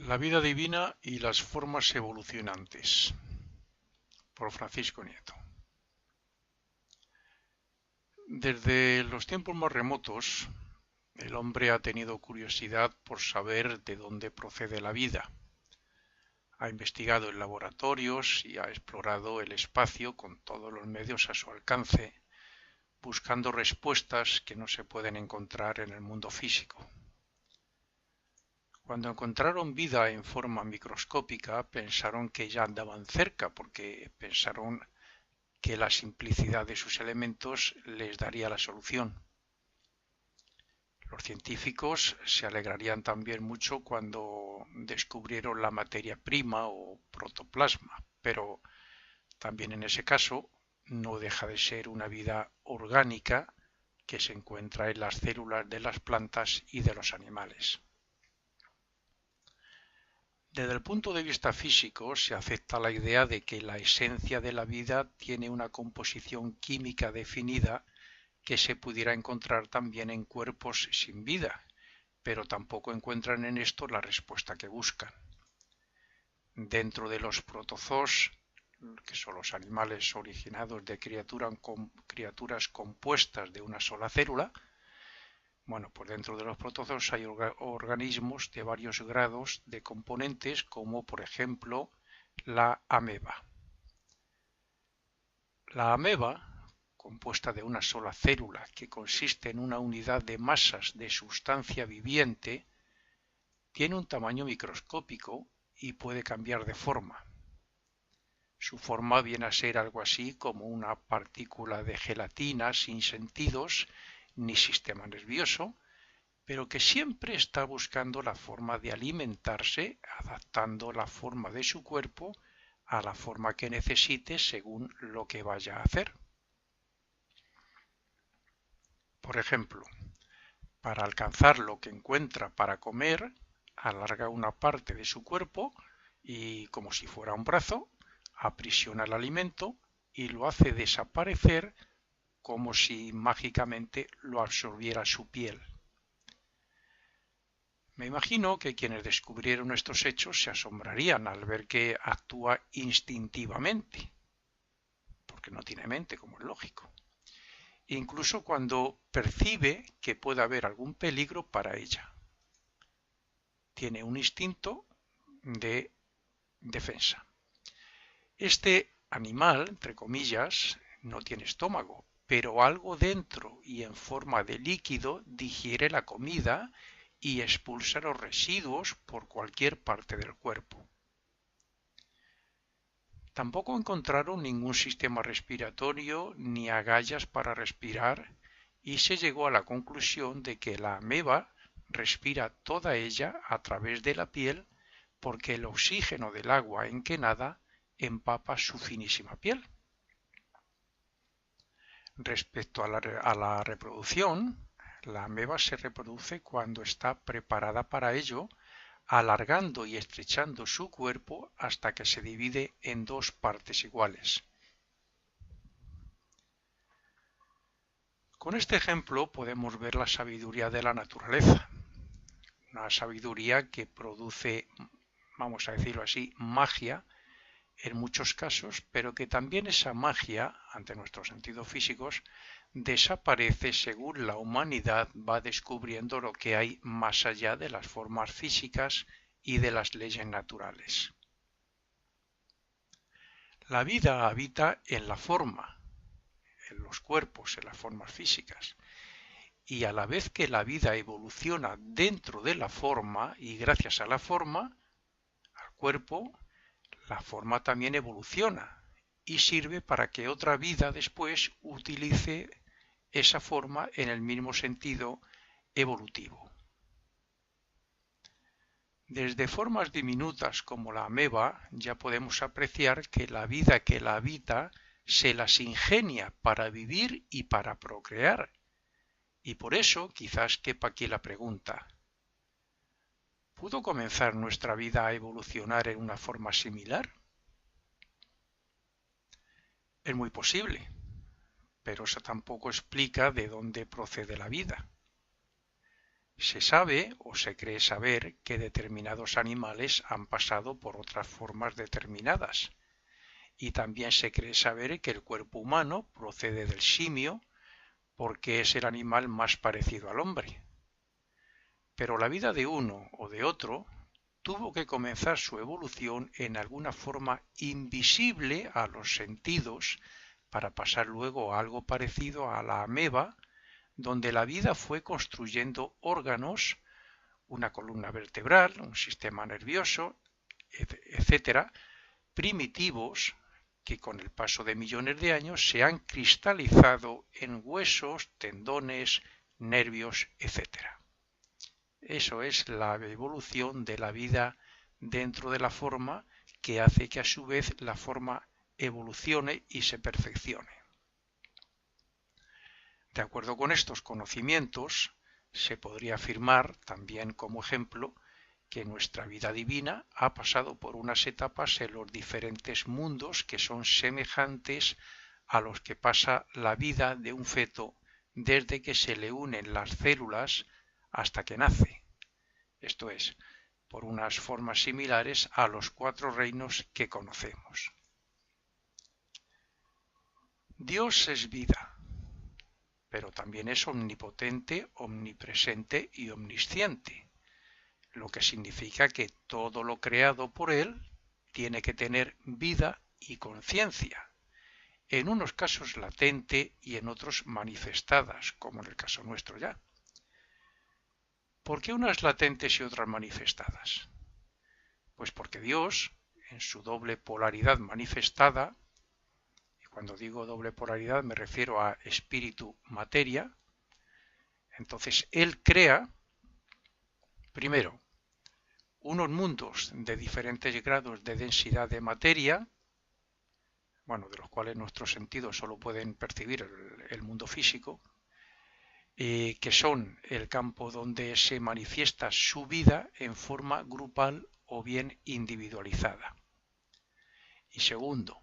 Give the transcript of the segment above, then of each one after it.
La vida divina y las formas evolucionantes, por Francisco Nieto. Desde los tiempos más remotos, el hombre ha tenido curiosidad por saber de dónde procede la vida. Ha investigado en laboratorios y ha explorado el espacio con todos los medios a su alcance, buscando respuestas que no se pueden encontrar en el mundo físico. Cuando encontraron vida en forma microscópica, pensaron que ya andaban cerca, porque pensaron que la simplicidad de sus elementos les daría la solución. Los científicos se alegrarían también mucho cuando descubrieron la materia prima o protoplasma, pero también en ese caso no deja de ser una vida orgánica que se encuentra en las células de las plantas y de los animales. Desde el punto de vista físico, se acepta la idea de que la esencia de la vida tiene una composición química definida que se pudiera encontrar también en cuerpos sin vida, pero tampoco encuentran en esto la respuesta que buscan. Dentro de los protozoos, que son los animales originados de criaturas compuestas de una sola célula, pues dentro de los protozoos hay organismos de varios grados de componentes, como por ejemplo la ameba. La ameba, compuesta de una sola célula que consiste en una unidad de masas de sustancia viviente, tiene un tamaño microscópico y puede cambiar de forma. Su forma viene a ser algo así como una partícula de gelatina sin sentidos ni sistema nervioso, pero que siempre está buscando la forma de alimentarse, adaptando la forma de su cuerpo a la forma que necesite según lo que vaya a hacer. Por ejemplo, para alcanzar lo que encuentra para comer, alarga una parte de su cuerpo y, como si fuera un brazo, aprisiona el alimento y lo hace desaparecer como si mágicamente lo absorbiera su piel. Me imagino que quienes descubrieron estos hechos se asombrarían al ver que actúa instintivamente, porque no tiene mente, como es lógico, incluso cuando percibe que puede haber algún peligro para ella. Tiene un instinto de defensa. Este animal, entre comillas, no tiene estómago, pero algo dentro y en forma de líquido digiere la comida y expulsa los residuos por cualquier parte del cuerpo. Tampoco encontraron ningún sistema respiratorio ni agallas para respirar y se llegó a la conclusión de que la ameba respira toda ella a través de la piel porque el oxígeno del agua en que nada empapa su finísima piel. Respecto a la reproducción, la ameba se reproduce cuando está preparada para ello, alargando y estrechando su cuerpo hasta que se divide en dos partes iguales. Con este ejemplo podemos ver la sabiduría de la naturaleza, una sabiduría que produce, vamos a decirlo así, magia en muchos casos, pero que también esa magia, ante nuestros sentidos físicos, desaparece según la humanidad va descubriendo lo que hay más allá de las formas físicas y de las leyes naturales. La vida habita en la forma, en los cuerpos, en las formas físicas, y a la vez que la vida evoluciona dentro de la forma y gracias a la forma, al cuerpo, la forma también evoluciona y sirve para que otra vida después utilice esa forma en el mismo sentido evolutivo. Desde formas diminutas como la ameba ya podemos apreciar que la vida que la habita se las ingenia para vivir y para procrear. Y por eso quizás quepa aquí la pregunta: ¿pudo comenzar nuestra vida a evolucionar en una forma similar? Es muy posible, pero eso tampoco explica de dónde procede la vida. Se sabe o se cree saber que determinados animales han pasado por otras formas determinadas, y también se cree saber que el cuerpo humano procede del simio porque es el animal más parecido al hombre. Pero la vida de uno o de otro tuvo que comenzar su evolución en alguna forma invisible a los sentidos para pasar luego a algo parecido a la ameba, donde la vida fue construyendo órganos, una columna vertebral, un sistema nervioso, etcétera, primitivos que con el paso de millones de años se han cristalizado en huesos, tendones, nervios, etcétera. Eso es la evolución de la vida dentro de la forma, que hace que a su vez la forma evolucione y se perfeccione. De acuerdo con estos conocimientos, se podría afirmar también como ejemplo que nuestra vida divina ha pasado por unas etapas en los diferentes mundos que son semejantes a los que pasa la vida de un feto desde que se le unen las células hasta que nace. Esto es, por unas formas similares a los 4 reinos que conocemos. Dios es vida, pero también es omnipotente, omnipresente y omnisciente, lo que significa que todo lo creado por Él tiene que tener vida y conciencia, en unos casos latente y en otros manifestadas, como en el caso nuestro ya. ¿Por qué unas latentes y otras manifestadas? Pues porque Dios, en su doble polaridad manifestada, y cuando digo doble polaridad me refiero a espíritu-materia, entonces Él crea, primero, unos mundos de diferentes grados de densidad de materia, de los cuales nuestros sentidos solo pueden percibir el mundo físico, que son el campo donde se manifiesta su vida en forma grupal o bien individualizada. Y segundo,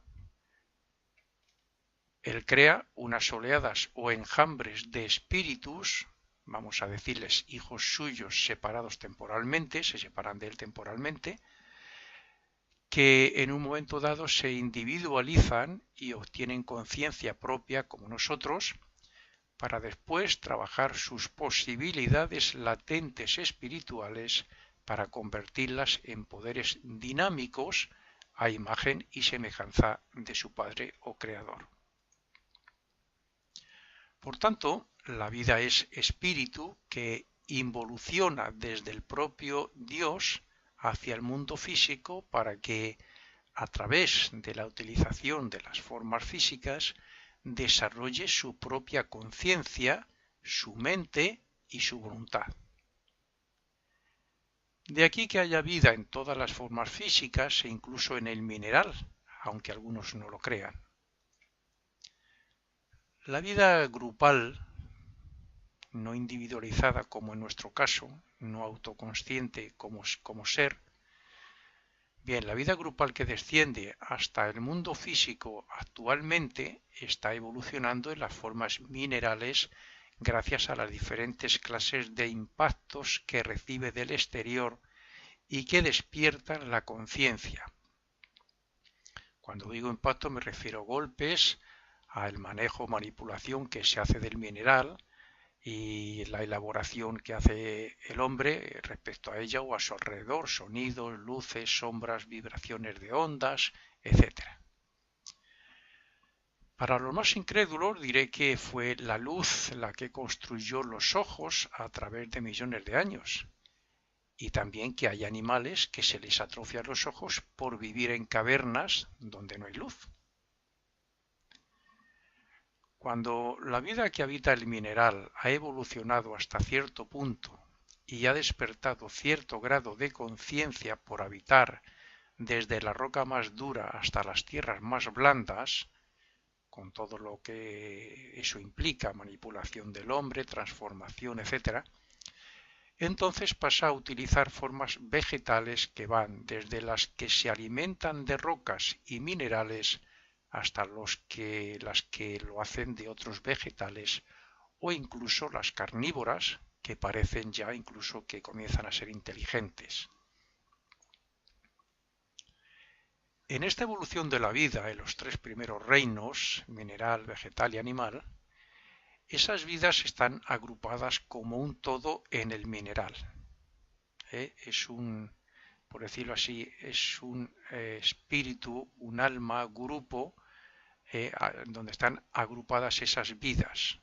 Él crea unas oleadas o enjambres de espíritus, vamos a decirles hijos suyos separados temporalmente, se separan de Él temporalmente, que en un momento dado se individualizan y obtienen conciencia propia como nosotros, para después trabajar sus posibilidades latentes espirituales para convertirlas en poderes dinámicos a imagen y semejanza de su Padre o Creador. Por tanto, la vida es espíritu que involuciona desde el propio Dios hacia el mundo físico para que, a través de la utilización de las formas físicas, desarrolle su propia conciencia, su mente y su voluntad. De aquí que haya vida en todas las formas físicas e incluso en el mineral, aunque algunos no lo crean. La vida grupal, no individualizada como en nuestro caso, no autoconsciente como ser, bien, la vida grupal que desciende hasta el mundo físico actualmente está evolucionando en las formas minerales gracias a las diferentes clases de impactos que recibe del exterior y que despiertan la conciencia. Cuando digo impacto me refiero a golpes, al manejo o manipulación que se hace del mineral y la elaboración que hace el hombre respecto a ella o a su alrededor, sonidos, luces, sombras, vibraciones de ondas, etc. Para los más incrédulos diré que fue la luz la que construyó los ojos a través de millones de años, y también que hay animales que se les atrofian los ojos por vivir en cavernas donde no hay luz. Cuando la vida que habita el mineral ha evolucionado hasta cierto punto y ha despertado cierto grado de conciencia por habitar desde la roca más dura hasta las tierras más blandas, con todo lo que eso implica, manipulación del hombre, transformación, etc., entonces pasa a utilizar formas vegetales que van desde las que se alimentan de rocas y minerales hasta las que lo hacen de otros vegetales o incluso las carnívoras, que parecen ya incluso que comienzan a ser inteligentes. En esta evolución de la vida, en los tres primeros reinos, mineral, vegetal y animal, esas vidas están agrupadas como un todo en el mineral. Es un, por decirlo así, es un espíritu, un alma, grupo, donde están agrupadas esas vidas.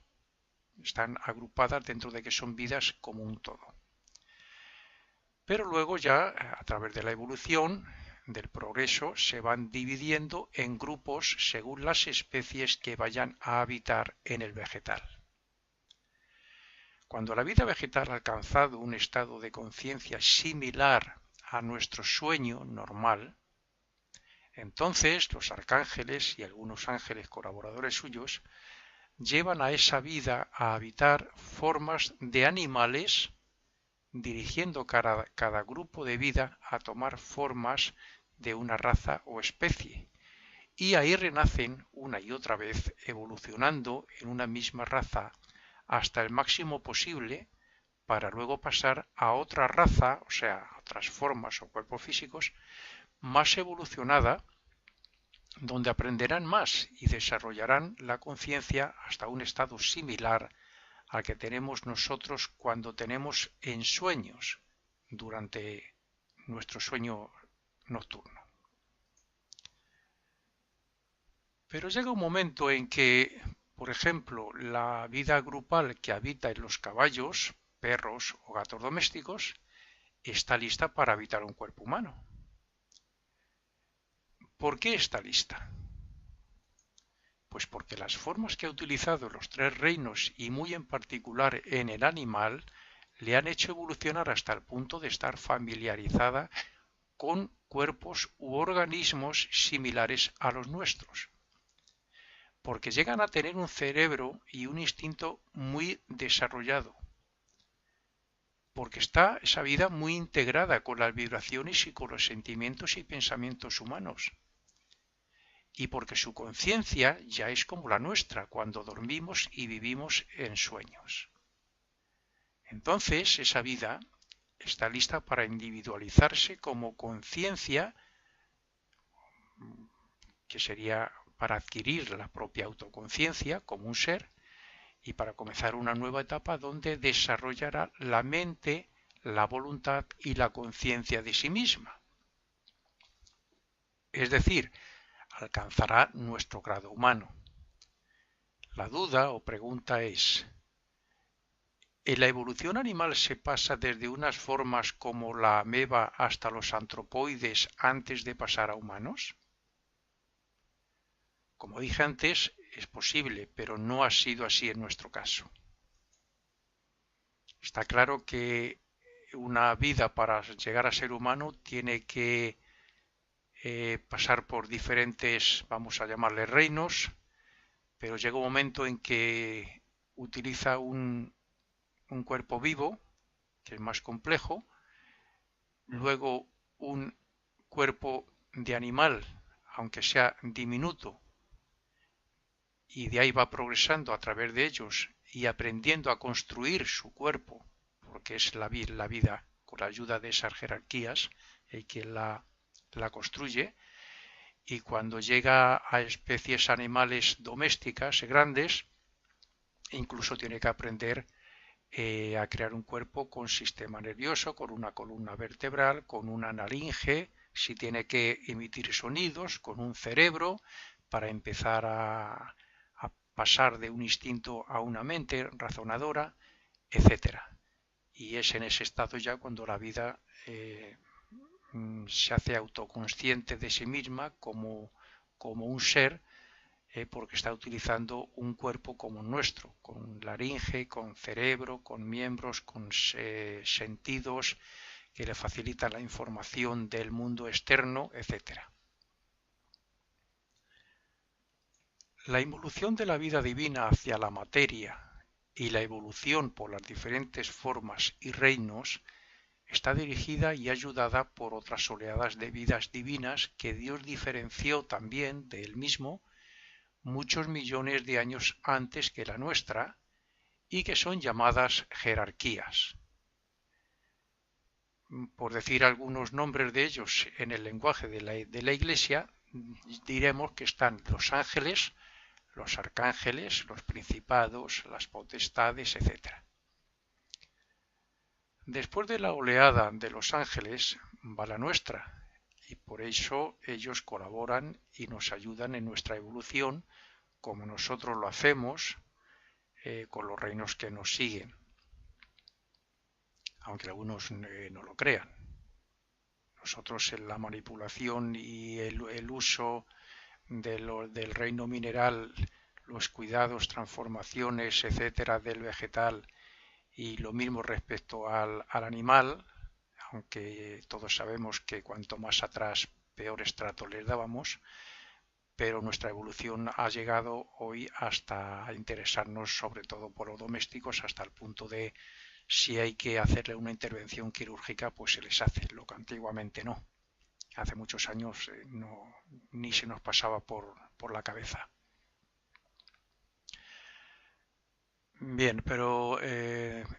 Están agrupadas dentro de que son vidas como un todo. Pero luego ya, a través de la evolución, del progreso, se van dividiendo en grupos según las especies que vayan a habitar en el vegetal. Cuando la vida vegetal ha alcanzado un estado de conciencia similar a nuestro sueño normal, entonces los arcángeles y algunos ángeles colaboradores suyos llevan a esa vida a habitar formas de animales, dirigiendo cada grupo de vida a tomar formas de una raza o especie, y ahí renacen una y otra vez evolucionando en una misma raza hasta el máximo posible para luego pasar a otra raza, o sea, a otras formas o cuerpos físicos más evolucionada, donde aprenderán más y desarrollarán la conciencia hasta un estado similar al que tenemos nosotros cuando tenemos ensueños durante nuestro sueño nocturno. Pero llega un momento en que, por ejemplo, la vida grupal que habita en los caballos, perros o gatos domésticos está lista para habitar un cuerpo humano. ¿Por qué está lista? Pues porque las formas que ha utilizado en los tres reinos y muy en particular en el animal le han hecho evolucionar hasta el punto de estar familiarizada con cuerpos u organismos similares a los nuestros. Porque llegan a tener un cerebro y un instinto muy desarrollado. Porque está esa vida muy integrada con las vibraciones y con los sentimientos y pensamientos humanos. Y porque su conciencia ya es como la nuestra cuando dormimos y vivimos en sueños. Entonces esa vida está lista para individualizarse como conciencia, que sería para adquirir la propia autoconciencia como un ser, y para comenzar una nueva etapa donde desarrollará la mente, la voluntad y la conciencia de sí misma. Es decir, alcanzará nuestro grado humano. La duda o pregunta es, ¿en la evolución animal se pasa desde unas formas como la ameba hasta los antropoides antes de pasar a humanos? Como dije antes, es posible, pero no ha sido así en nuestro caso. Está claro que una vida para llegar a ser humano tiene que pasar por diferentes, vamos a llamarle reinos, pero llega un momento en que utiliza un cuerpo vivo, que es más complejo, luego un cuerpo de animal, aunque sea diminuto, y de ahí va progresando a través de ellos y aprendiendo a construir su cuerpo, porque es la vida con la ayuda de esas jerarquías, el que la construye, y cuando llega a especies animales domésticas grandes, incluso tiene que aprender a crear un cuerpo con sistema nervioso, con una columna vertebral, con una laringe, si tiene que emitir sonidos, con un cerebro, para empezar a pasar de un instinto a una mente razonadora, etc. Y es en ese estado ya cuando la vida se hace autoconsciente de sí misma como un ser, porque está utilizando un cuerpo como nuestro, con laringe, con cerebro, con miembros, con sentidos que le facilitan la información del mundo externo, etc. La involución de la vida divina hacia la materia y la evolución por las diferentes formas y reinos está dirigida y ayudada por otras oleadas de vidas divinas que Dios diferenció también de él mismo muchos millones de años antes que la nuestra, y que son llamadas jerarquías. Por decir algunos nombres de ellos en el lenguaje de la Iglesia, diremos que están los ángeles, los arcángeles, los principados, las potestades, etc. Después de la oleada de los ángeles va la nuestra, y por eso ellos colaboran y nos ayudan en nuestra evolución, como nosotros lo hacemos con los reinos que nos siguen, aunque algunos no lo crean. Nosotros en la manipulación y el uso del reino mineral, los cuidados, transformaciones, etcétera, del vegetal, y lo mismo respecto al animal, aunque todos sabemos que cuanto más atrás peores tratos les dábamos, pero nuestra evolución ha llegado hoy hasta interesarnos sobre todo por los domésticos, hasta el punto de si hay que hacerle una intervención quirúrgica, pues se les hace, lo que antiguamente no. Hace muchos años ni se nos pasaba por la cabeza. Bien, pero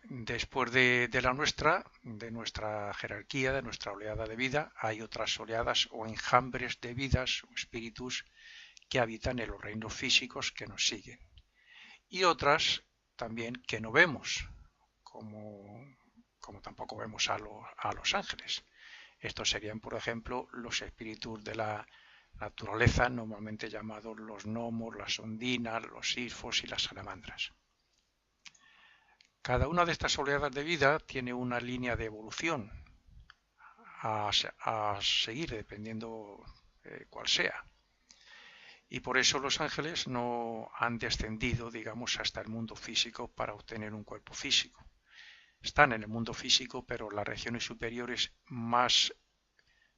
después de nuestra jerarquía, de nuestra oleada de vida, hay otras oleadas o enjambres de vidas o espíritus que habitan en los reinos físicos que nos siguen. Y otras también que no vemos, como tampoco vemos a los ángeles. Estos serían, por ejemplo, los espíritus de la naturaleza, normalmente llamados los gnomos, las ondinas, los silfos y las salamandras. Cada una de estas oleadas de vida tiene una línea de evolución a seguir, dependiendo cuál sea. Y por eso los ángeles no han descendido, digamos, hasta el mundo físico para obtener un cuerpo físico. Están en el mundo físico, pero las regiones superiores más,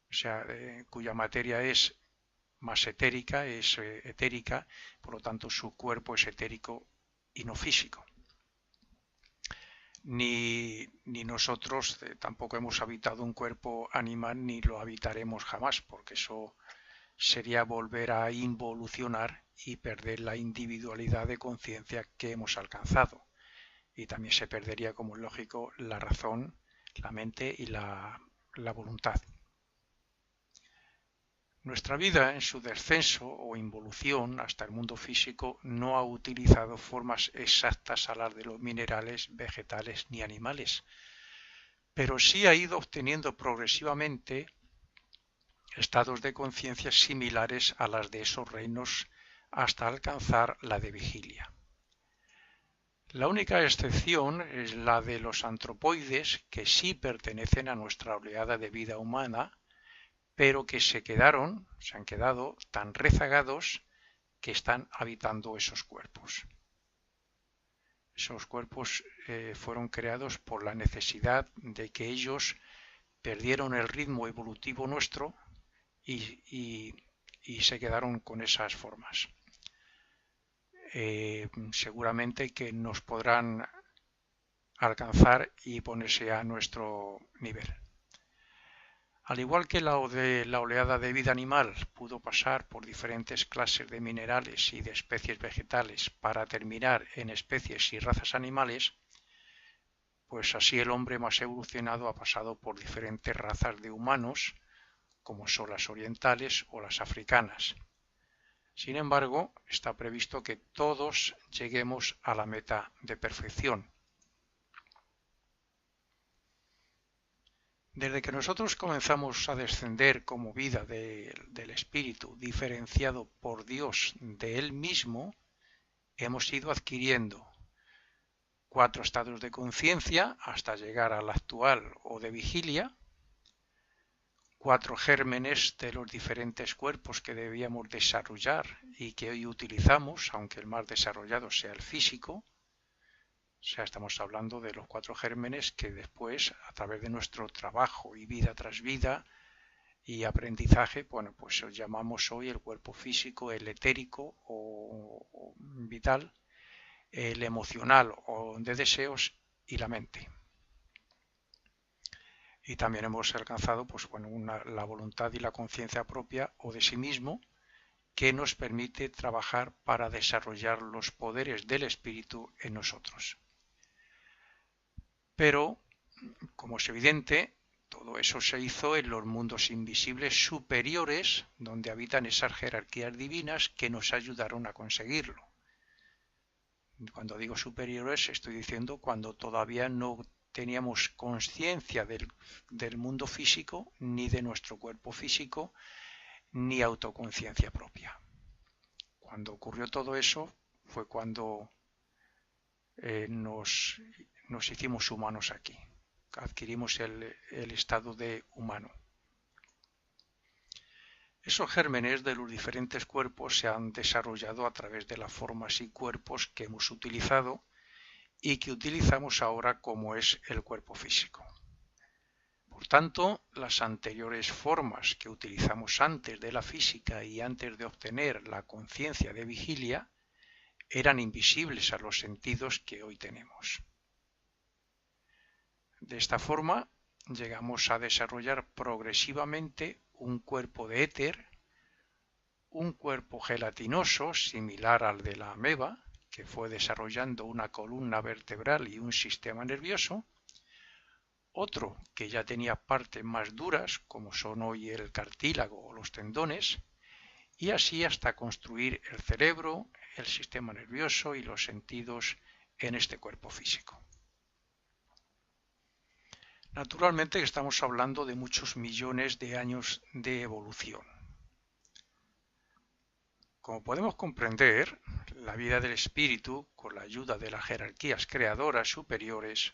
o sea, cuya materia es más etérica, es etérica, por lo tanto su cuerpo es etérico y no físico. Ni nosotros tampoco hemos habitado un cuerpo animal ni lo habitaremos jamás, porque eso sería volver a involucionar y perder la individualidad de conciencia que hemos alcanzado. Y también se perdería, como es lógico, la razón, la mente y la voluntad. Nuestra vida, en su descenso o involución hasta el mundo físico, no ha utilizado formas exactas a las de los minerales, vegetales ni animales, pero sí ha ido obteniendo progresivamente estados de conciencia similares a las de esos reinos hasta alcanzar la de vigilia. La única excepción es la de los antropoides, que sí pertenecen a nuestra oleada de vida humana, pero que se han quedado tan rezagados que están habitando esos cuerpos. Esos cuerpos fueron creados por la necesidad de que ellos perdieron el ritmo evolutivo nuestro y se quedaron con esas formas. Seguramente que nos podrán alcanzar y ponerse a nuestro nivel. Al igual que la oleada de vida animal pudo pasar por diferentes clases de minerales y de especies vegetales para terminar en especies y razas animales, pues así el hombre más evolucionado ha pasado por diferentes razas de humanos, como son las orientales o las africanas. Sin embargo, está previsto que todos lleguemos a la meta de perfección. Desde que nosotros comenzamos a descender como vida del espíritu diferenciado por Dios de Él mismo, hemos ido adquiriendo 4 estados de conciencia hasta llegar al actual o de vigilia, 4 gérmenes de los diferentes cuerpos que debíamos desarrollar y que hoy utilizamos, aunque el más desarrollado sea el físico. O sea, estamos hablando de los 4 gérmenes que después, a través de nuestro trabajo y vida tras vida y aprendizaje, bueno, pues os llamamos hoy el cuerpo físico, el etérico o vital, el emocional o de deseos y la mente. Y también hemos alcanzado, pues bueno, la voluntad y la conciencia propia o de sí mismo, que nos permite trabajar para desarrollar los poderes del espíritu en nosotros. Pero, como es evidente, todo eso se hizo en los mundos invisibles superiores, donde habitan esas jerarquías divinas que nos ayudaron a conseguirlo. Cuando digo superiores, estoy diciendo cuando todavía no teníamos conciencia del mundo físico, ni de nuestro cuerpo físico, ni autoconciencia propia. Cuando ocurrió todo eso fue cuando nos hicimos humanos aquí, adquirimos el estado de humano. Esos gérmenes de los diferentes cuerpos se han desarrollado a través de las formas y cuerpos que hemos utilizado y que utilizamos ahora como es el cuerpo físico. Por tanto, las anteriores formas que utilizamos antes de la física y antes de obtener la conciencia de vigilia eran invisibles a los sentidos que hoy tenemos. De esta forma, llegamos a desarrollar progresivamente un cuerpo de éter, un cuerpo gelatinoso similar al de la ameba, que fue desarrollando una columna vertebral y un sistema nervioso, otro que ya tenía partes más duras, como son hoy el cartílago o los tendones, y así hasta construir el cerebro, el sistema nervioso y los sentidos en este cuerpo físico. Naturalmente estamos hablando de muchos millones de años de evolución. Como podemos comprender, la vida del espíritu, con la ayuda de las jerarquías creadoras superiores,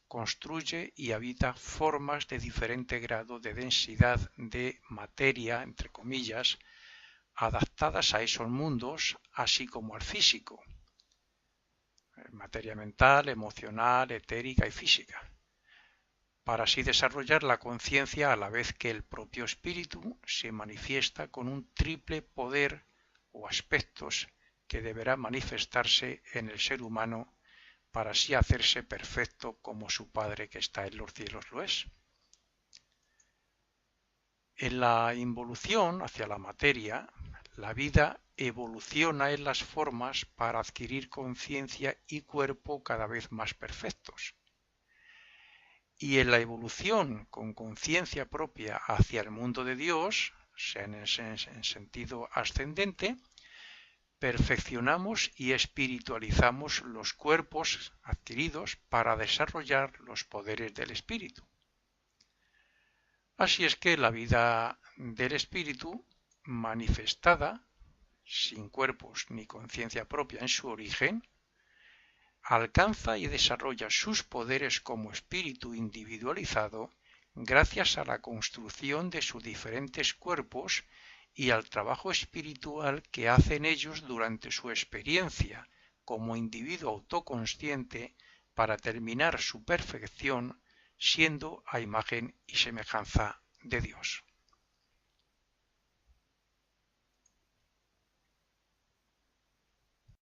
construye y habita formas de diferente grado de densidad de materia, entre comillas, adaptadas a esos mundos, así como al físico, materia mental, emocional, etérica y física, para así desarrollar la conciencia a la vez que el propio espíritu se manifiesta con un triple poder o aspectos que deberá manifestarse en el ser humano para así hacerse perfecto como su Padre que está en los cielos lo es. En la involución hacia la materia, la vida evoluciona en las formas para adquirir conciencia y cuerpo cada vez más perfectos. Y en la evolución con conciencia propia hacia el mundo de Dios, en sentido ascendente, perfeccionamos y espiritualizamos los cuerpos adquiridos para desarrollar los poderes del espíritu. Así es que la vida del espíritu, manifestada, sin cuerpos ni conciencia propia en su origen, alcanza y desarrolla sus poderes como espíritu individualizado gracias a la construcción de sus diferentes cuerpos y al trabajo espiritual que hacen ellos durante su experiencia como individuo autoconsciente para terminar su perfección siendo a imagen y semejanza de Dios.